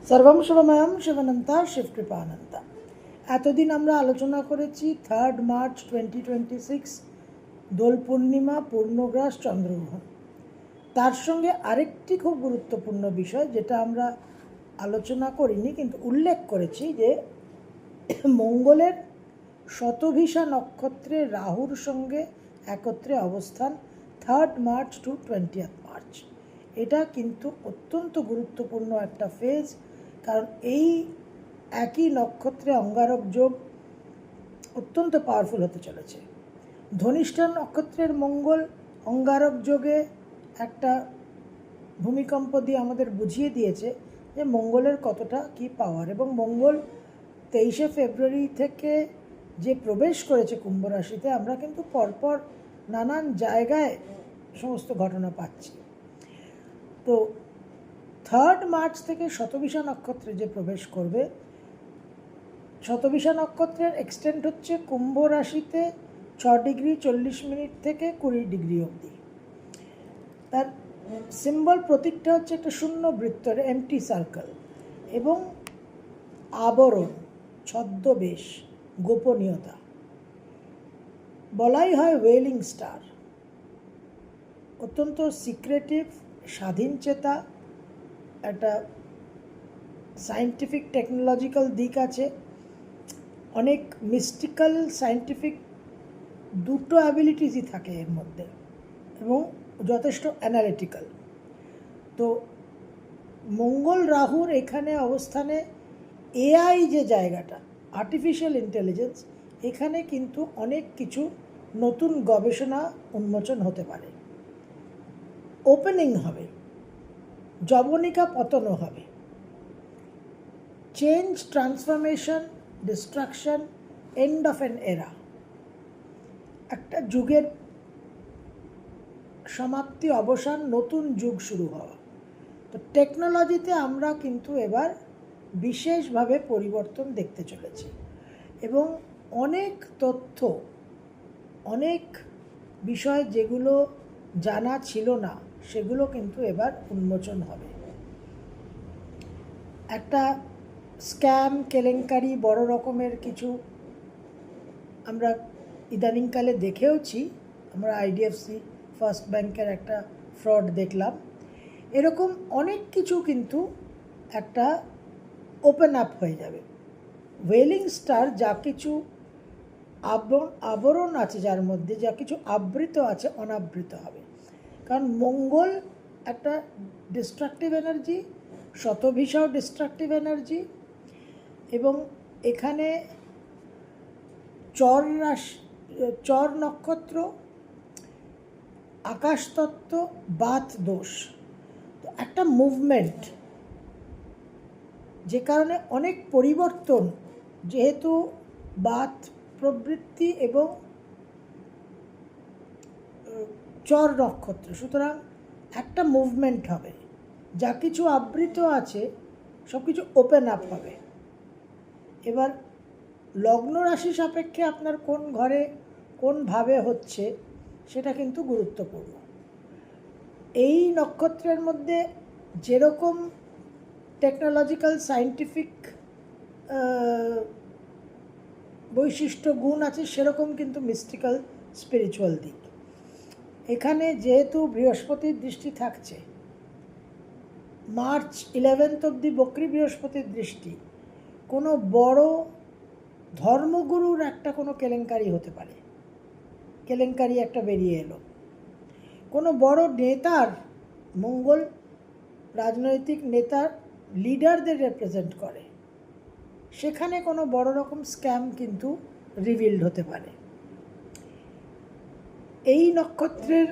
সর্বম শুভময়ম শিবানন্তা শিবকৃপানন্তা। এতদিন আমরা আলোচনা করেছি 3 মার্চ 2026 দোল পূর্ণিমা, পূর্ণগ্রাস, চন্দ্রগ্রহণ। তার সঙ্গে আরেকটি খুব গুরুত্বপূর্ণ বিষয় যেটা আমরা আলোচনা করিনি কিন্তু উল্লেখ করেছি, যে মঙ্গলের শতভিষা নক্ষত্রে রাহুর সঙ্গে একত্রে অবস্থান 3 মার্চ টু 20 মার্চ। এটা কিন্তু অত্যন্ত গুরুত্বপূর্ণ একটা ফেজ, কারণ এই একই নক্ষত্রে অঙ্গারক যোগ অত্যন্ত পাওয়ারফুল হতে চলেছে। ধনিষ্ঠা নক্ষত্রের মঙ্গল অঙ্গারক যোগে একটা ভূমিকম্প দিয়ে আমাদের বুঝিয়ে দিয়েছে যে মঙ্গলের কতটা কি পাওয়ার, এবং মঙ্গল 23শে ফেব্রুয়ারি থেকে যে প্রবেশ করেছে কুম্ভ রাশিতে, আমরা কিন্তু পরপর নানান জায়গায় সমস্ত ঘটনা পাচ্ছি। তো 3 মার্চ থেকে শতভিষা নক্ষত্রে যে প্রবেশ করবে, শতভিষা নক্ষত্রের এক্সটেন্ট হচ্ছে কুম্ভ রাশিতে 6 ডিগ্রি 40 মিনিট থেকে 20 ডিগ্রি অবধি। তার সিম্বল প্রতীকটা হচ্ছে একটা শূন্য বৃত্তের এমটি সার্কেল, এবং আবরণ, ছদ্মবেশ, গোপনীয়তা। বলাই হয় ওয়েলিং স্টার। অত্যন্ত সিক্রেটিভ, স্বাধীন চেতা, একটা সায়েন্টিফিক টেকনোলজিক্যাল দিক আছে, অনেক মিস্টিক্যাল সায়েন্টিফিক দুটো অ্যাবিলিটিসই থাকে এর মধ্যে, এবং যথেষ্ট অ্যানালিটিক্যাল। তো মঙ্গল রাহুর এখানে অবস্থানে এআই যে জায়গাটা, আর্টিফিশিয়াল ইন্টেলিজেন্স, এখানে কিন্তু অনেক কিছু নতুন গবেষণা উন্মোচন হতে পারে, ওপেনিং হবে, যবনিকা পতনও হবে। Change, transformation, destruction, end of an era, একটা যুগের সমাপ্তি, অবসান, নতুন যুগ শুরু হওয়া। তো টেকনোলজিতে আমরা কিন্তু এবার বিশেষভাবে পরিবর্তন দেখতে চলেছি, এবং অনেক তথ্য, অনেক বিষয় যেগুলো জানা ছিল না, সেগুলো কিন্তু এবার উন্মোচন হবে। একটা স্ক্যাম, কেলেঙ্কারি, বড় রকমের কিছু আমরা ইদানিংকালে দেখেওছি। আমরা আইডিএফসি ফার্স্ট ব্যাংকের একটা ফ্রড দেখলাম। এরকম অনেক কিছু কিন্তু একটা ওপেন আপ হয়ে যাবে। ওয়েলিং স্টার যা কিছু আবরণ আছে, যার মধ্যে যা কিছু আবৃত আছে, অনাবৃত হবে। কারণ মঙ্গল একটা ডিস্ট্রাকটিভ এনার্জি, শতভিষাও ডিস্ট্রাকটিভ এনার্জি, এবং এখানে চর নক্ষত্র, আকাশতত্ত্ব, বাত দোষ, তো একটা মুভমেন্ট, যে কারণে অনেক পরিবর্তন, যেহেতু বাত প্রবৃত্তি এবং চর নক্ষত্র, সুতরাং একটা মুভমেন্ট হবে। যা কিছু আবৃত আছে সব কিছু ওপেন আপ হবে। এবার লগ্ন রাশি সাপেক্ষে আপনার কোন ঘরে কোন ভাবে হচ্ছে সেটা কিন্তু গুরুত্বপূর্ণ। এই নক্ষত্রের মধ্যে যেরকম টেকনোলজিক্যাল সায়েন্টিফিক বৈশিষ্ট্য গুণ আছে, সেরকম কিন্তু মিস্টিক্যাল স্পিরিচুয়াল দিক। এখানে যেহেতু বৃহস্পতির দৃষ্টি থাকছে, মার্চ 11 অবধি বক্রী বৃহস্পতির দৃষ্টি, কোনো বড় ধর্মগুরুর একটা কোনো কেলেঙ্কারি হতে পারে, কেলেঙ্কারি একটা বেরিয়ে এলো। কোনো বড় নেতার, মঙ্গল রাজনৈতিক নেতার, লিডারদের রিপ্রেজেন্ট করে, সেখানে কোনো বড় রকম স্ক্যাম কিন্তু রিভিলড হতে পারে। এই নক্ষত্রের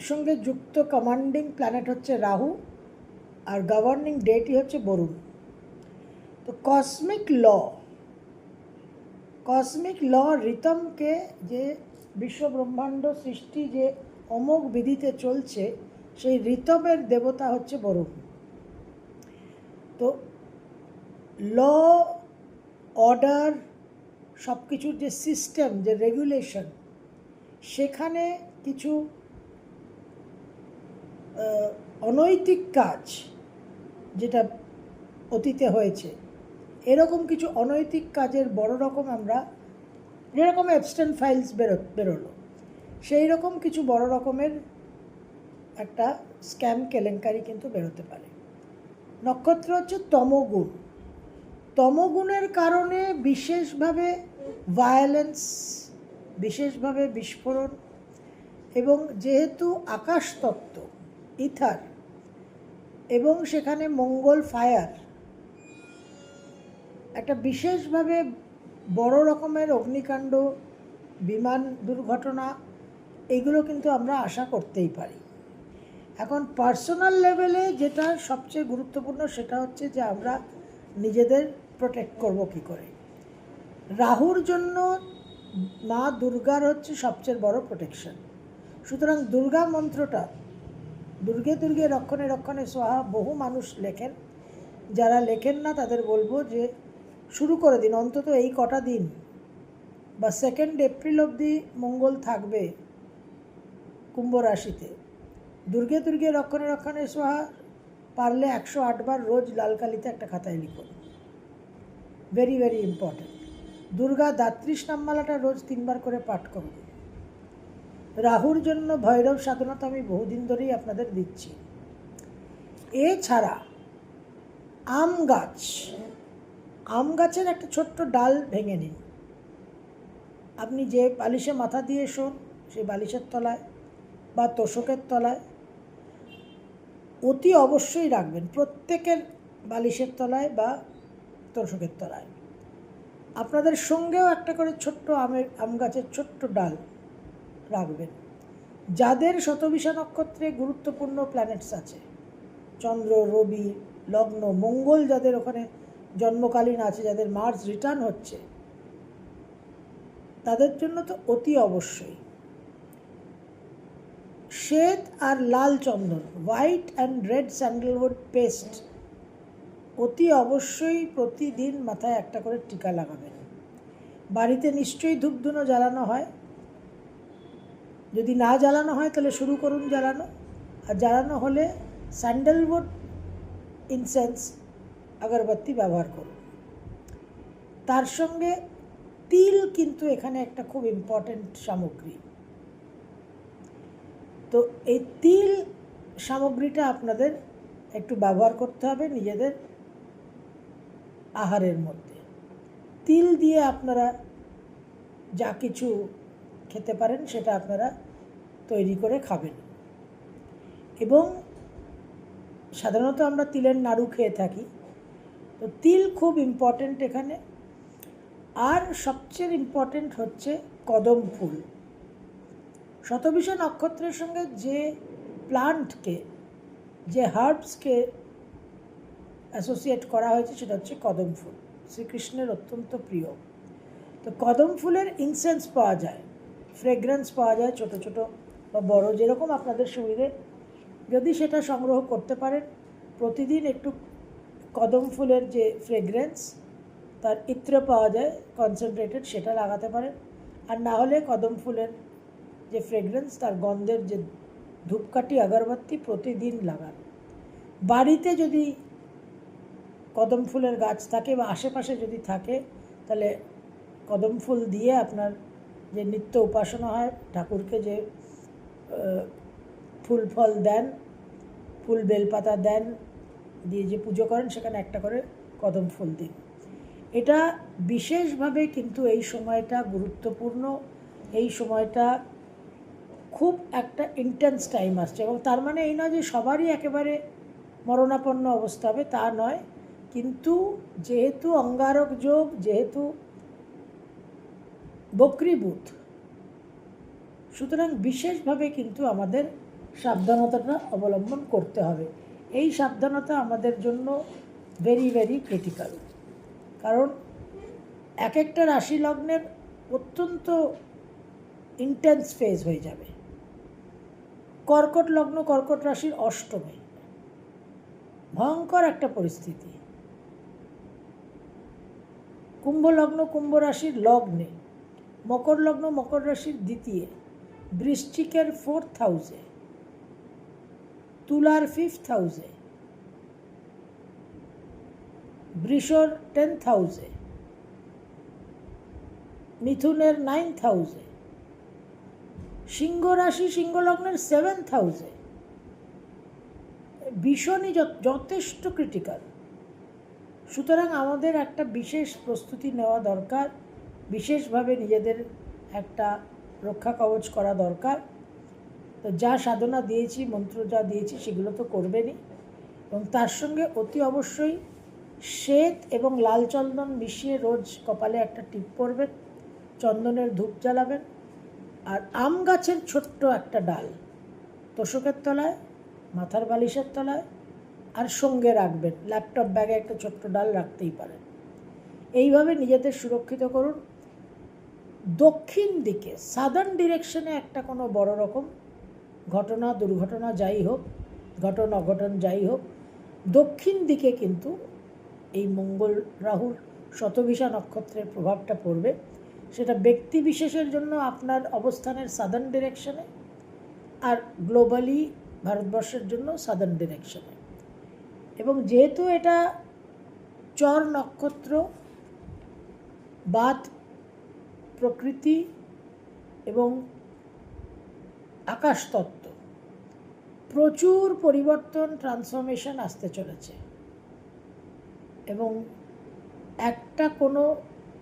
সঙ্গে যুক্ত কমান্ডিং প্ল্যানেট হচ্ছে রাহু, আর গভর্নিং ডেটি হচ্ছে বরুণ। তো কসমিক ল রিতমকে, যে বিশ্বব্রহ্মাণ্ড সৃষ্টি যে অমোঘ বিধিতে চলছে, সেই রিতমের দেবতা হচ্ছে বরুণ। তো ল, অর্ডার, সব কিছুর যে সিস্টেম, যে রেগুলেশন, সেখানে কিছু অনৈতিক কাজ যেটা অতীতে হয়েছে, এরকম কিছু অনৈতিক কাজের বড় রকম আমরা, যেরকম অ্যাবস্টেন্ট ফাইলস বেরোলো, সেই রকম কিছু বড় রকমের একটা স্ক্যাম কেলেঙ্কারি কিন্তু বেরোতে পারে। নক্ষত্র হচ্ছে তমগুণ। তমগুণের কারণে বিশেষভাবে ভায়োলেন্স, বিশেষভাবে বিস্ফোরণ, এবং যেহেতু আকাশতত্ত্ব ইথার এবং সেখানে মঙ্গল ফায়ার, একটা বিশেষভাবে বড় রকমের অগ্নিকাণ্ড, বিমান দুর্ঘটনা, এগুলো কিন্তু আমরা আশা করতেই পারি। এখন পার্সোনাল লেভেলে যেটা সবচেয়ে গুরুত্বপূর্ণ সেটা হচ্ছে যে আমরা নিজেদের প্রোটেক্ট করব কী করে। রাহুর জন্য মা দুর্গার হচ্ছে সবচেয়ে বড় প্রোটেকশন। সুতরাং দুর্গা মন্ত্রটা, দুর্গে দুর্গে রক্ষণে রক্ষণে সোহা, বহু মানুষ লেখেন। যারা লেখেন না তাদের বলবো যে শুরু করে দিন, অন্তত এই কটা দিন বা 2 এপ্রিল অবধি মঙ্গল থাকবে কুম্ভ রাশিতে। দুর্গে দুর্গে রক্ষণে রক্ষণে সোহা পারলে 108 বার রোজ লাল কালিতে একটা খাতায় লিখুন। Very very important. দুর্গা দাত্রীশ নামমালাটা রোজ 3 বার করে পাঠ করুন। রাহুর জন্য ভৈরব সাধনা তো আমি বহুদিন ধরেই আপনাদের দিচ্ছি। এছাড়া আম গাছ, আম গাছের একটা ছোট্ট ডাল ভেঙে নিন। আপনি যে বালিশে মাথা দিয়ে শোন সেই বালিশের তলায় বা তোষকের তলায় অতি অবশ্যই রাখবেন, প্রত্যেকের বালিশের তলায় বা তোষকের তলায়। আপনাদের সঙ্গেও একটা করে ছোট্ট আম গাছের ছোট্ট ডাল রাখবেন। যাদের শতবিশা নক্ষত্রে গুরুত্বপূর্ণ প্ল্যানেটস আছে, চন্দ্র, রবি, লগ্ন, মঙ্গল যাদের ওখানে জন্মকালীন আছে, যাদের মার্স রিটার্ন হচ্ছে, তাদের জন্য তো অতি অবশ্যই শ্বেত আর লাল চন্দন, white and red sandalwood paste অতি অবশ্যই প্রতিদিন মাথায় একটা করে টিকা লাগাবেন। বাড়িতে নিশ্চয়ই ধূপধুনো জ্বালানো হয়, যদি না জ্বালানো হয় তাহলে শুরু করুন জ্বালানো, আর জ্বালানো হলে স্যান্ডেলউড ইনসেন্স আগরবাতি ব্যবহার করুন। তার সঙ্গে তিল কিন্তু এখানে একটা খুব ইম্পর্ট্যান্ট সামগ্রী। তো এই তিল সামগ্রীটা আপনাদের একটু ব্যবহার করতে হবে নিজেদের আহারের মধ্যে। তিল দিয়ে আপনারা যা কিছু খেতে পারেন সেটা আপনারা তৈরি করে খাবেন। এবং সাধারণত আমরা তিলের নাড়ু খেয়ে থাকি, তো তিল খুব ইম্পর্ট্যান্ট এখানে। আর সবচেয়ে ইম্পর্ট্যান্ট হচ্ছে কদম ফুল। শতবিশা নক্ষত্রের সঙ্গে যে প্লান্টকে, যে হার্বসকে অ্যাসোসিয়েট করা হয়েছে সেটা হচ্ছে কদম ফুল, শ্রীকৃষ্ণের অত্যন্ত প্রিয়। তো কদম ফুলের ইনসেন্স পাওয়া যায়, ফ্রেগ্রেন্স পাওয়া যায়, ছোটো ছোটো বা বড়, যেরকম আপনাদের সুবিধে। যদি সেটা সংগ্রহ করতে পারেন, প্রতিদিন একটু কদম ফুলের যে ফ্রেগ্রেন্স, তার ইত্র পাওয়া যায় কনসেন্ট্রেটেড, সেটা লাগাতে পারেন। আর না হলে কদম ফুলের যে ফ্রেগ্রেন্স, তার গন্ধের যে ধূপকাঠি আগরবাতি প্রতিদিন লাগান। বাড়িতে যদি কদম ফুলের গাছ থাকে বা আশেপাশে যদি থাকে, তাহলে কদম ফুল দিয়ে আপনার যে নিত্য উপাসনা হয়, ঠাকুরকে যে ফুল ফল দেন, ফুল বেলপাতা দেন, দিয়ে যে পুজো করেন, সেখানে একটা করে কদম ফুল দিন। এটা বিশেষভাবে কিন্তু এই সময়টা গুরুত্বপূর্ণ। এই সময়টা খুব একটা ইন্টেন্স টাইম আসছে, এবং তার মানে এই নয় যে সবারই একেবারে মরণাপন্ন অবস্থা হবে, তা নয়। কিন্তু যেহেতু অঙ্গারক যোগ, যেহেতু বক্রীভূত, সুতরাং বিশেষভাবে কিন্তু আমাদের সাবধানতাটা অবলম্বন করতে হবে। এই সাবধানতা আমাদের জন্য ভেরি ভেরি ক্রিটিক্যাল, কারণ এক একটা রাশি লগ্নের অত্যন্ত ইন্টেন্স ফেজ হয়ে যাবে। কর্কট লগ্ন, কর্কট রাশির অষ্টমে ভয়ঙ্কর একটা পরিস্থিতি। কুম্ভ লগ্ন, কুম্ভ রাশির লগ্নে, মকর লগ্ন, মকর রাশির দ্বিতীয়, বৃশ্চিকের 4th হাউসে, তুলার 5th হাউসে, বৃষর 10th হাউসে, মিথুনের 9th হাউসে, সিংহ রাশি সিংহ লগ্নের 7th হাউসে, ভীষণই যথেষ্ট ক্রিটিক্যাল। সুতরাং আমাদের একটা বিশেষ প্রস্তুতি নেওয়া দরকার, বিশেষভাবে নিজেদের একটা রক্ষা কবচ করা দরকার। তো যা সাধনা দিয়েছি, মন্ত্র যা দিয়েছি সেগুলো তো করবেনই, এবং তার সঙ্গে অতি অবশ্যই শ্বেত এবং লাল চন্দন মিশিয়ে রোজ কপালে একটা টিপ পরবেন, চন্দনের ধূপ জ্বালাবেন, আর আম গাছের ছোট্ট একটা ডাল তোষকের তলায়, মাথার বালিশের তলায় আর সঙ্গে রাখবেন। ল্যাপটপ ব্যাগে একটা ছোট্ট ডাল রাখতেই পারেন। এইভাবে নিজেদের সুরক্ষিত করুন। দক্ষিণ দিকে সাদার্ন ডিরেকশনে একটা কোনো বড় রকম ঘটনা, দুর্ঘটনা যাই হোক, ঘটন অঘটন যাই হোক, দক্ষিণ দিকে কিন্তু এই মঙ্গল রাহুর শতভিষা নক্ষত্রের প্রভাবটা পড়বে। সেটা ব্যক্তি বিশেষের জন্য আপনার অবস্থানের সাদার্ন ডিরেকশনে, আর গ্লোবালি ভারতবর্ষের জন্য সাদার্ন ডিরেকশনে। এবং যেহেতু এটা চর নক্ষত্র, বাত, প্রকৃতি এবং আকাশতত্ত্ব, প্রচুর পরিবর্তন, ট্রান্সফরমেশন আসতে চলেছে। এবং একটা কোনো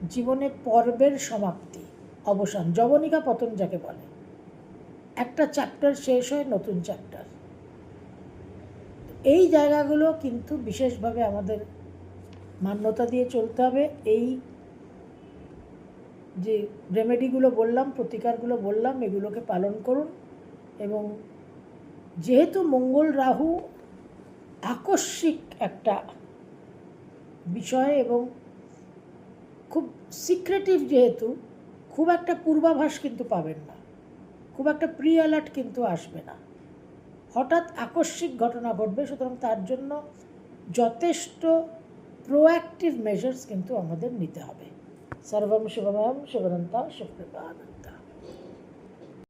জীবনে পর্বের সমাপ্তি, অবসান, যবনিকা পতন যাকে বলে, একটা চ্যাপ্টার শেষ হয়, নতুন চ্যাপ্টার। এই জায়গাগুলো কিন্তু বিশেষভাবে আমাদের মান্যতা দিয়ে চলতে হবে। এই যে রেমেডিগুলো বললাম, প্রতিকারগুলো বললাম, এগুলোকে পালন করুন। এবং যেহেতু মঙ্গল রাহু আকস্মিক একটা বিষয় এবং খুব সিক্রেটিভ, যেহেতু খুব একটা পূর্বাভাস কিন্তু পাবেন না, খুব একটা প্রি অ্যালার্ট কিন্তু আসবে না, হঠাৎ আকস্মিক ঘটনা ঘটবে। সুতরাং তার জন্য যথেষ্ট প্রোঅ্যাক্টিভ মেজার্স কিন্তু আমাদের নিতে হবে। সর্বম শুভময়ম, শুভদন্তা, শুভকৃপানন্দা।